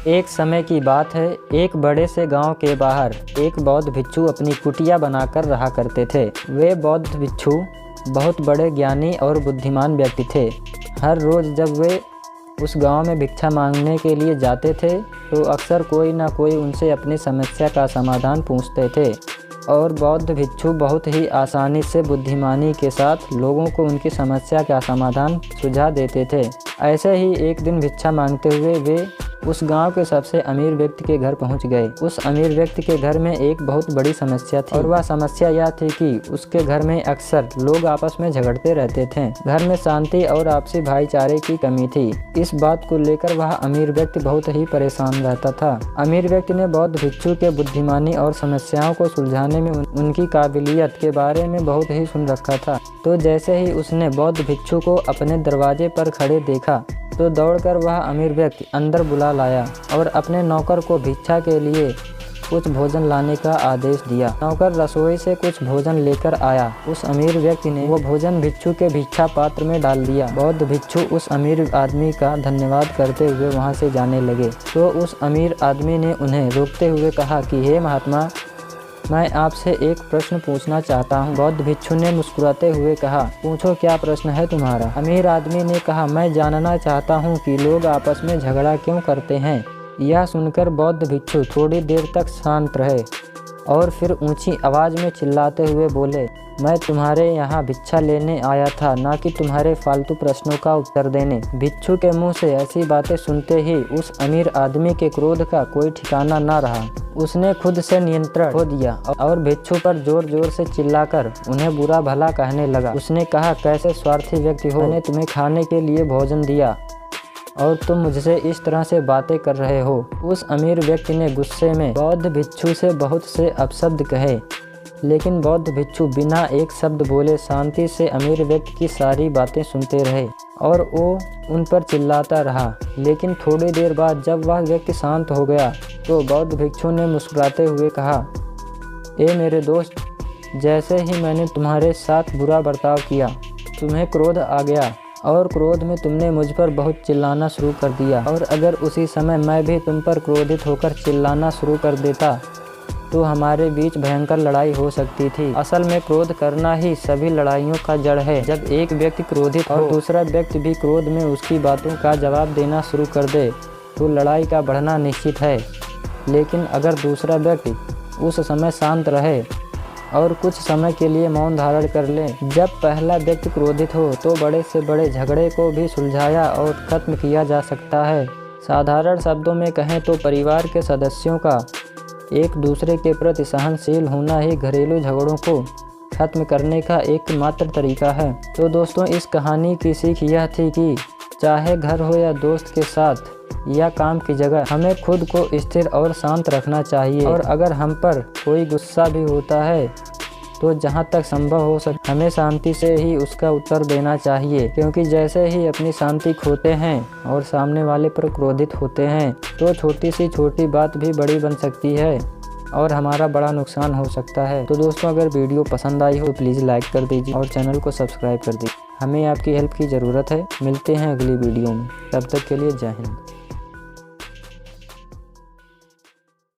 एक समय की बात है, एक बड़े से गांव के बाहर एक बौद्ध भिक्षु अपनी कुटिया बनाकर रहा करते थे। वे बौद्ध भिक्षु बहुत बड़े ज्ञानी और बुद्धिमान व्यक्ति थे। हर रोज़ जब वे उस गांव में भिक्षा मांगने के लिए जाते थे तो अक्सर कोई ना कोई उनसे अपनी समस्या का समाधान पूछते थे और बौद्ध भिक्षु बहुत ही आसानी से बुद्धिमानी के साथ लोगों को उनकी समस्या का समाधान सुझा देते थे। ऐसे ही एक दिन भिक्षा मांगते हुए वे उस गांव के सबसे अमीर व्यक्ति के घर पहुंच गए। उस अमीर व्यक्ति के घर में एक बहुत बड़ी समस्या थी और वह समस्या यह थी कि उसके घर में अक्सर लोग आपस में झगड़ते रहते थे। घर में शांति और आपसी भाईचारे की कमी थी। इस बात को लेकर वह अमीर व्यक्ति बहुत ही परेशान रहता था। अमीर व्यक्ति ने बौद्ध भिक्षु के बुद्धिमानी और समस्याओं को सुलझाने में उनकी काबिलियत के बारे में बहुत ही सुन रखा था। तो जैसे ही उसने बौद्ध भिक्षु को अपने दरवाजे पर खड़े देखा तो दौड़कर वह अमीर व्यक्ति अंदर बुला लाया और अपने नौकर को भिक्षा के लिए कुछ भोजन लाने का आदेश दिया। नौकर रसोई से कुछ भोजन लेकर आया। उस अमीर व्यक्ति ने वो भोजन भिक्षु के भिक्षा पात्र में डाल दिया। बौद्ध भिक्षु उस अमीर आदमी का धन्यवाद करते हुए वहां से जाने लगे तो उस अमीर आदमी ने उन्हें रोकते हुए कहा कि हे महात्मा, मैं आपसे एक प्रश्न पूछना चाहता हूँ। बौद्ध भिक्षु ने मुस्कुराते हुए कहा, पूछो क्या प्रश्न है तुम्हारा। अमीर आदमी ने कहा, मैं जानना चाहता हूँ कि लोग आपस में झगड़ा क्यों करते हैं। यह सुनकर बौद्ध भिक्षु थोड़ी देर तक शांत रहे और फिर ऊंची आवाज़ में चिल्लाते हुए बोले, मैं तुम्हारे यहाँ भिक्षा लेने आया था, ना कि तुम्हारे फालतू प्रश्नों का उत्तर देने। भिक्षु के मुंह से ऐसी बातें सुनते ही उस अमीर आदमी के क्रोध का कोई ठिकाना न रहा। उसने खुद से नियंत्रण खो दिया और भिक्षु पर जोर जोर से चिल्लाकर उन्हें बुरा भला कहने लगा। उसने कहा, कैसे स्वार्थी व्यक्ति हो, मैंने तुम्हें खाने के लिए भोजन दिया और तुम मुझसे इस तरह से बातें कर रहे हो। उस अमीर व्यक्ति ने गुस्से में बौद्ध भिक्षु से बहुत से अपशब्द कहे, लेकिन बौद्ध भिक्षु बिना एक शब्द बोले शांति से अमीर व्यक्ति की सारी बातें सुनते रहे और वो उन पर चिल्लाता रहा। लेकिन थोड़ी देर बाद जब वह व्यक्ति शांत हो गया तो बौद्ध भिक्षु ने मुस्कुराते हुए कहा, ए मेरे दोस्त, जैसे ही मैंने तुम्हारे साथ बुरा बर्ताव किया, तुम्हें क्रोध आ गया और क्रोध में तुमने मुझ पर बहुत चिल्लाना शुरू कर दिया और अगर उसी समय मैं भी तुम पर क्रोधित होकर चिल्लाना शुरू कर देता तो हमारे बीच भयंकर लड़ाई हो सकती थी। असल में क्रोध करना ही सभी लड़ाइयों का जड़ है। जब एक व्यक्ति क्रोधित और दूसरा व्यक्ति भी क्रोध में उसकी बातों का जवाब देना शुरू कर दे तो लड़ाई का बढ़ना निश्चित है। लेकिन अगर दूसरा व्यक्ति उस समय शांत रहे और कुछ समय के लिए मौन धारण कर ले, जब पहला व्यक्ति क्रोधित हो तो बड़े से बड़े झगड़े को भी सुलझाया और खत्म किया जा सकता है। साधारण शब्दों में कहें तो परिवार के सदस्यों का एक दूसरे के प्रति सहनशील होना ही घरेलू झगड़ों को खत्म करने का एकमात्र तरीका है। तो दोस्तों, इस कहानी की सीख यह थी कि चाहे घर हो या दोस्त के साथ या काम की जगह, हमें खुद को स्थिर और शांत रखना चाहिए और अगर हम पर कोई गुस्सा भी होता है तो जहाँ तक संभव हो सके हमें शांति से ही उसका उत्तर देना चाहिए, क्योंकि जैसे ही अपनी शांति खोते हैं और सामने वाले पर क्रोधित होते हैं तो छोटी सी छोटी बात भी बड़ी बन सकती है और हमारा बड़ा नुकसान हो सकता है। तो दोस्तों, अगर वीडियो पसंद आई हो प्लीज़ लाइक कर दीजिए और चैनल को सब्सक्राइब कर दीजिए। हमें आपकी हेल्प की ज़रूरत है। मिलते हैं अगली वीडियो में, तब तक के लिए जय हिंद।